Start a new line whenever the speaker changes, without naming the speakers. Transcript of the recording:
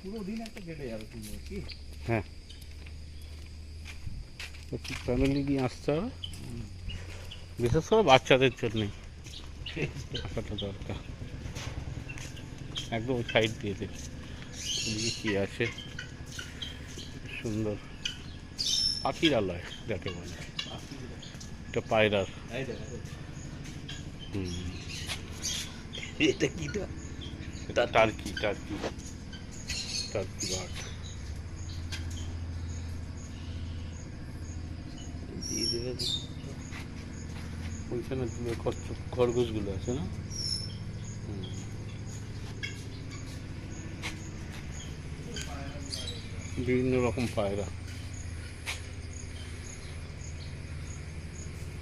পুরো দিন একটা কেটে যাবে সুন্দর কি।
হ্যাঁ, ফ্যামিলি নিয়ে আসতে হবে, বিশেষ করে বাচ্চাদের জন্যই আসাটা দরকার। একদম ওই সাইড দিয়ে দে, ওদিকে কী আছে সুন্দর পাখিরালয় যাকে বলে, এটা পায়রার।
এটা কি
টার্কি টার্কি টার্কি বার্ড।
দিয়ে দেবে
ওইখানে খরগোশগুলো আছে না। বিভিন্ন রকম পায়রা।